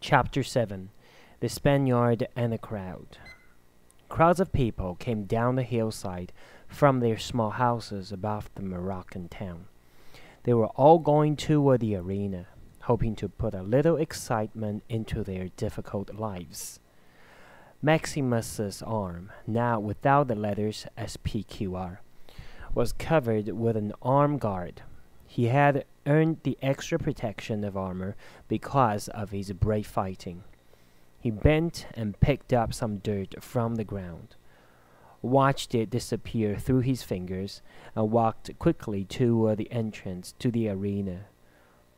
Chapter 7 The Spaniard and the Crowd. Crowds of people came down the hillside from their small houses above the Moroccan town. They were all going toward the arena, hoping to put a little excitement into their difficult lives. Maximus's arm, now without the letters SPQR, was covered with an arm guard. He had earned the extra protection of armor because of his brave fighting. He bent and picked up some dirt from the ground, watched it disappear through his fingers, and walked quickly toward the entrance to the arena.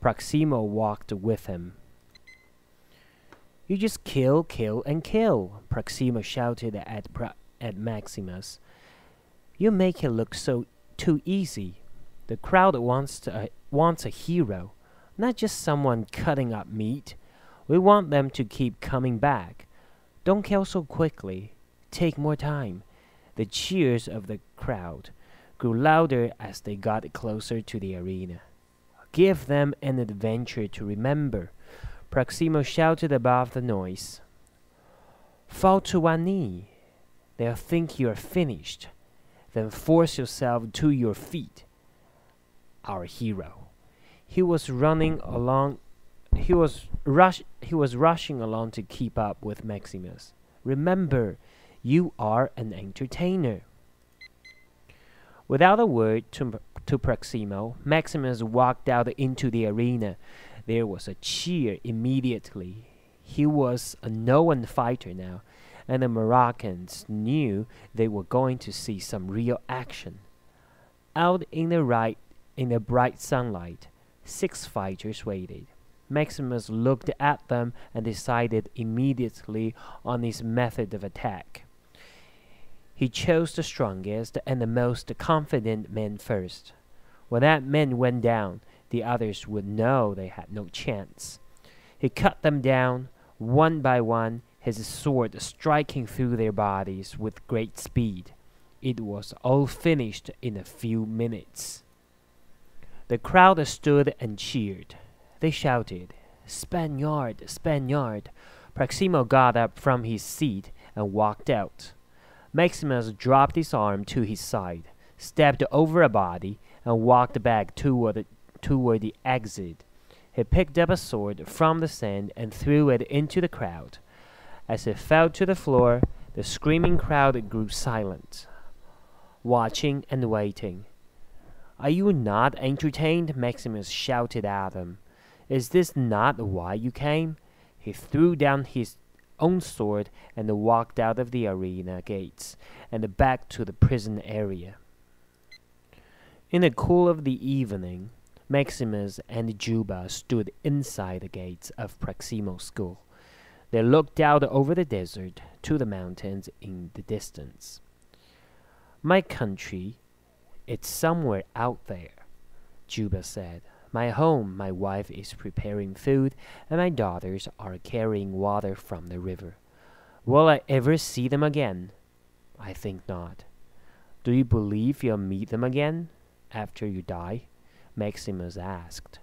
Proximo walked with him. "You just kill, kill, and kill," Proximo shouted at Maximus. "You make it look too easy. The crowd wants a hero, not just someone cutting up meat. We want them to keep coming back. Don't kill so quickly. Take more time." The cheers of the crowd grew louder as they got closer to the arena. "Give them an adventure to remember," Proximo shouted above the noise. "Fall to one knee. They'll think you're finished. Then force yourself to your feet." Our hero. He was rushing along to keep up with Maximus. "Remember, you are an entertainer." Without a word to Proximo, Maximus walked out into the arena. There was a cheer immediately. He was a known fighter now, and the Moroccans knew they were going to see some real action. Out in the bright sunlight, 6 fighters waited. Maximus looked at them and decided immediately on his method of attack. He chose the strongest and the most confident men first. When that man went down, the others would know they had no chance. He cut them down, one by one, his sword striking through their bodies with great speed. It was all finished in a few minutes. The crowd stood and cheered. They shouted, "Spaniard! Spaniard!" Proximo got up from his seat and walked out. Maximus dropped his arm to his side, stepped over a body, and walked back toward the exit. He picked up a sword from the sand and threw it into the crowd. As it fell to the floor, the screaming crowd grew silent, watching and waiting. "Are you not entertained?" Maximus shouted at them. "Is this not why you came?" He threw down his own sword and walked out of the arena gates and back to the prison area. In the cool of the evening, Maximus and Juba stood inside the gates of Proximo's school. They looked out over the desert to the mountains in the distance. "My country, it's somewhere out there," Juba said. "My home, my wife is preparing food, and my daughters are carrying water from the river. Will I ever see them again? I think not." "Do you believe you'll meet them again after you die?" Maximus asked.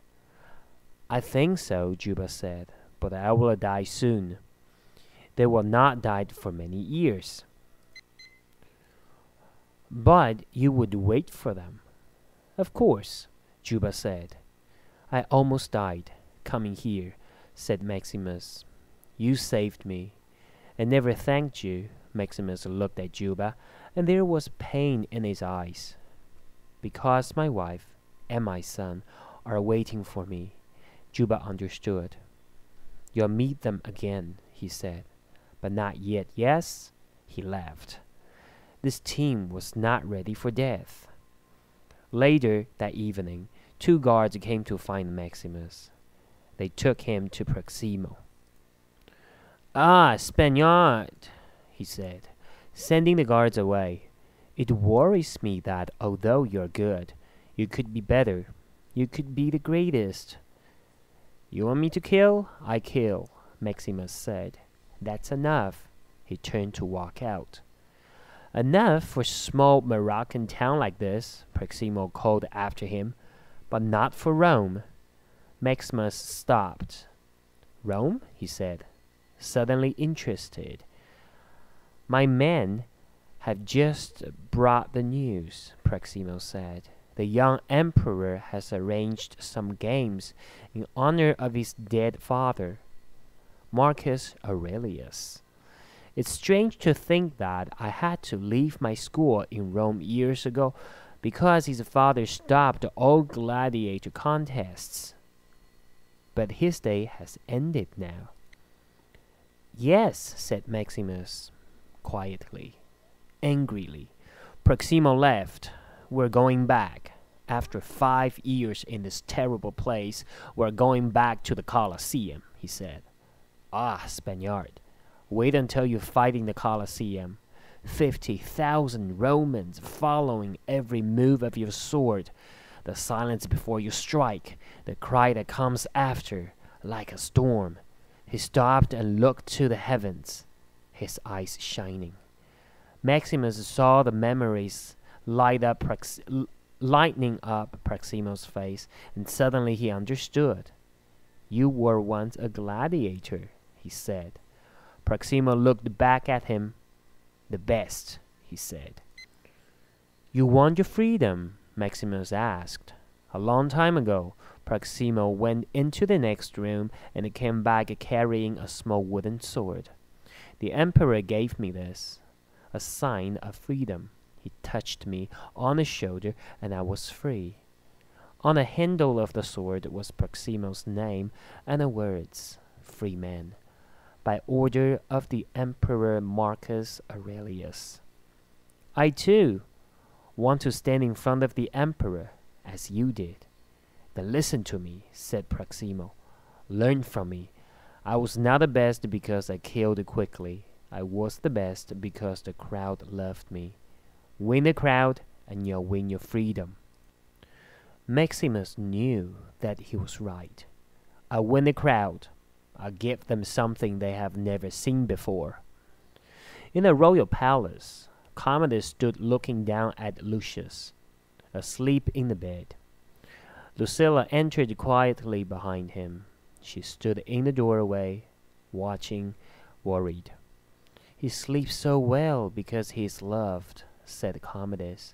"I think so," Juba said, "but I will die soon." "They will not die for many years." "But you would wait for them." "Of course," Juba said. "I almost died coming here," said Maximus. "You saved me." "I never thanked you." Maximus looked at Juba, and there was pain in his eyes. "Because my wife and my son are waiting for me." Juba understood. "You'll meet them again," he said. "But not yet, yes?" He laughed. This team was not ready for death. Later that evening, 2 guards came to find Maximus. They took him to Proximo. "Ah, Spaniard," he said, sending the guards away. "It worries me that, although you're good, you could be better. You could be the greatest." "You want me to kill? I kill," Maximus said. "That's enough." He turned to walk out. "Enough for a small Moroccan town like this," Proximo called after him, "but not for Rome." Maximus stopped. Rome? He said, suddenly interested. My men have just brought the news, Proximo said. The young emperor has arranged some games in honor of his dead father, Marcus Aurelius. It's strange to think that I had to leave my school in Rome years ago because his father stopped all gladiator contests. But his day has ended now. Yes, said Maximus, quietly, angrily. Proximo left. We're going back. After 5 years in this terrible place, we're going back to the Colosseum, he said. Ah, Spaniard, wait until you fight in the Colosseum. 50,000 Romans following every move of your sword. The silence before you strike, the cry that comes after, like a storm. He stopped and looked to the heavens, his eyes shining. Maximus saw the memories lightening up Proximo's face, and suddenly he understood. You were once a gladiator, he said. Proximo looked back at him. The best, he said. You want your freedom? Maximus asked. A long time ago, Proximo went into the next room and came back carrying a small wooden sword. The emperor gave me this, a sign of freedom. He touched me on the shoulder and I was free. On the handle of the sword was Proximo's name and the words, Free Man, by order of the Emperor Marcus Aurelius. I too want to stand in front of the Emperor, as you did. Then listen to me, said Proximo. Learn from me. I was not the best because I killed quickly. I was the best because the crowd loved me. Win the crowd, and you'll win your freedom. Maximus knew that he was right. I'll win the crowd. I'll give them something they have never seen before. In the royal palace, Commodus stood looking down at Lucius, asleep in the bed. Lucilla entered quietly behind him. She stood in the doorway, watching, worried. He sleeps so well because he is loved, said Commodus,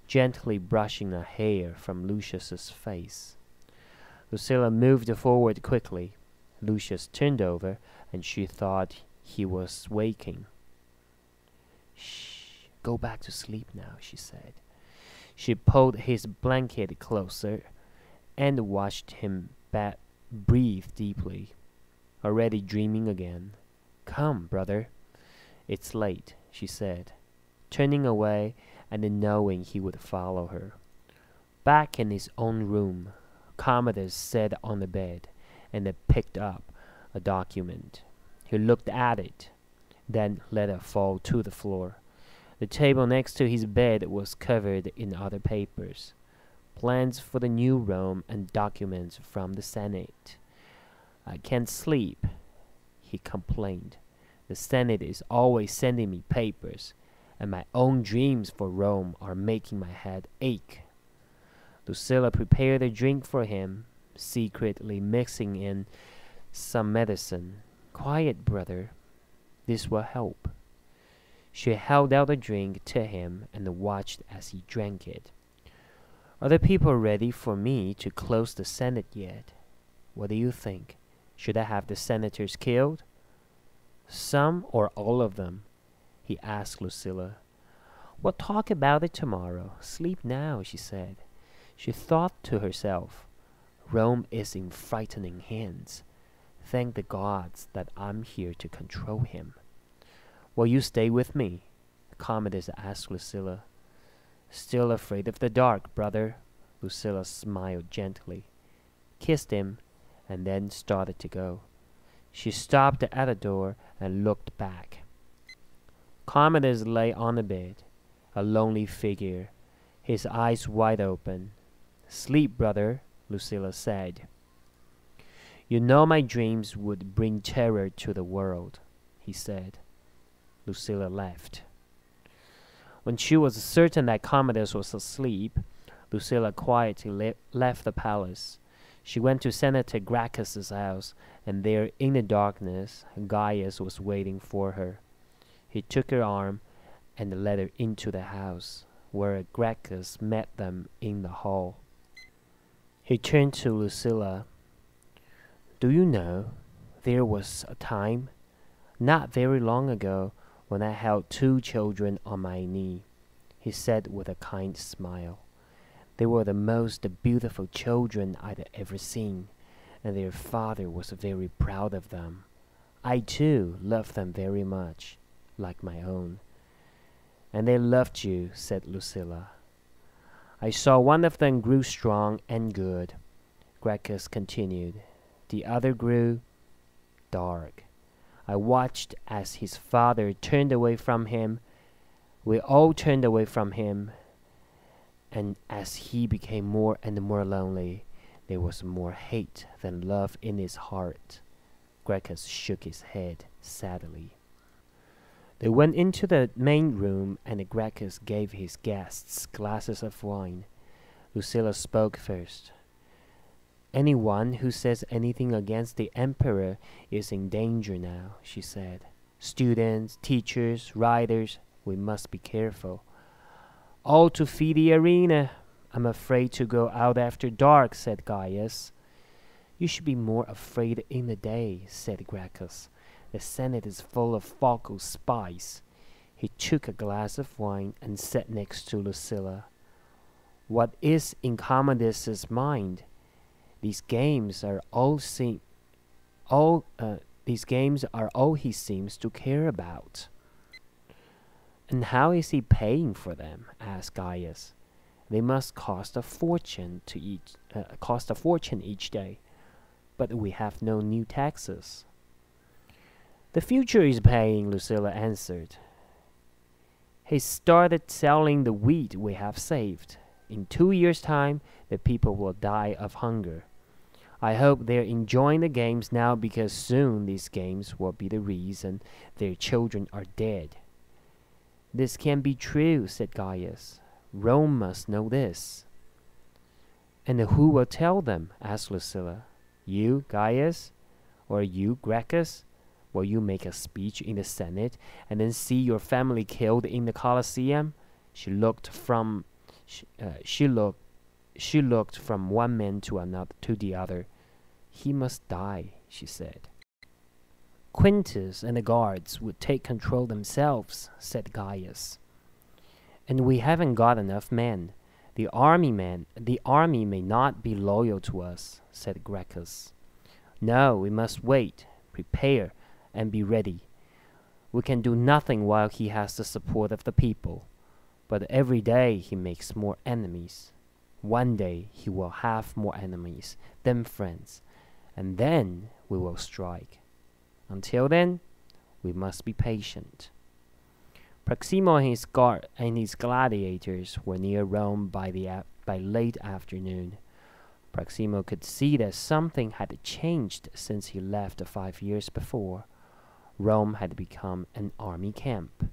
gently brushing a hair from Lucius's face. Lucilla moved forward quickly. Lucius turned over, and she thought he was waking. Shh, go back to sleep now, she said. She pulled his blanket closer and watched him breathe deeply, already dreaming again. Come, brother. It's late, she said, turning away and knowing he would follow her. Back in his own room, Commodus sat on the bed and picked up a document. He looked at it, then let it fall to the floor. The table next to his bed was covered in other papers, plans for the new Rome and documents from the Senate. I can't sleep, he complained. The Senate is always sending me papers, and my own dreams for Rome are making my head ache. Lucilla prepared a drink for him, secretly mixing in some medicine. Quiet, brother. This will help. She held out the drink to him and watched as he drank it. Are the people ready for me to close the Senate yet? What do you think? Should I have the senators killed? Some or all of them? He asked Lucilla. We'll talk about it tomorrow. Sleep now, she said. She thought to herself, Rome is in frightening hands. Thank the gods that I'm here to control him. Will you stay with me? Commodus asked Lucilla. Still afraid of the dark, brother? Lucilla smiled gently, kissed him, and then started to go. She stopped at the door and looked back. Commodus lay on the bed, a lonely figure, his eyes wide open. Sleep, brother, Lucilla said. You know my dreams would bring terror to the world, he said. Lucilla laughed. When she was certain that Commodus was asleep, Lucilla quietly left the palace. She went to Senator Gracchus's house and there in the darkness Gaius was waiting for her. He took her arm and led her into the house, where Gracchus met them in the hall. He turned to Lucilla. "Do you know, there was a time, not very long ago, when I held 2 children on my knee," he said with a kind smile. "They were the most beautiful children I'd ever seen, and their father was very proud of them. I too loved them very much, like my own." "And they loved you," said Lucilla. "I saw one of them grew strong and good," Gracchus continued. "The other grew dark. I watched as his father turned away from him. We all turned away from him, and as he became more and more lonely, there was more hate than love in his heart." Gracchus shook his head sadly. They went into the main room, and Gracchus gave his guests glasses of wine. Lucilla spoke first. "Anyone who says anything against the emperor is in danger now," she said. "Students, teachers, riders, we must be careful. All to feed the arena. I'm afraid to go out after dark," said Gaius. "You should be more afraid in the day," said Gracchus. "The Senate is full of foul spies." He took a glass of wine and sat next to Lucilla. "What is in Commodus's mind? These games are all he seems to care about." "And how is he paying for them?" asked Gaius. "They must cost a fortune each day, but we have no new taxes." "The future is paying," Lucilla answered. "He started selling the wheat we have saved. In 2 years' time, the people will die of hunger. I hope they're enjoying the games now, because soon these games will be the reason their children are dead." "This can't be true," said Gaius. "Rome must know this." "And who will tell them?" asked Lucilla. "You, Gaius? Or you, Gracchus? Will you make a speech in the Senate and then see your family killed in the Colosseum?" She looked from one man to the other. "He must die," she said. "Quintus and the guards would take control themselves," said Gaius. "And we haven't got enough men. The army may not be loyal to us," said Gracchus. "No, we must wait, prepare, and be ready. We can do nothing while he has the support of the people. But every day he makes more enemies. One day he will have more enemies than friends, and then we will strike. Until then, we must be patient." Proximo and his gladiators were near Rome by late afternoon. Proximo could see that something had changed since he left 5 years before. Rome had become an army camp.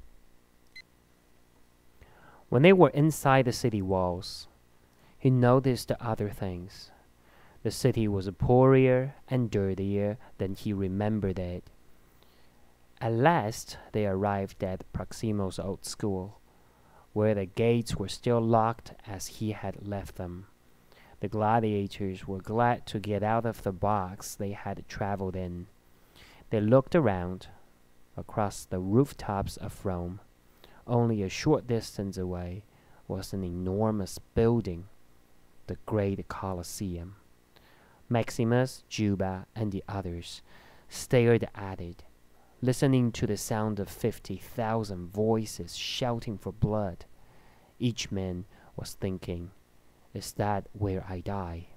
When they were inside the city walls, he noticed other things. The city was poorier and dirtier than he remembered it. At last they arrived at Proximo's old school, where the gates were still locked as he had left them. The gladiators were glad to get out of the box they had traveled in. They looked around. Across the rooftops of Rome, only a short distance away, was an enormous building, the great Colosseum. Maximus, Juba, and the others stared at it, listening to the sound of 50,000 voices shouting for blood. Each man was thinking, "Is that where I die?"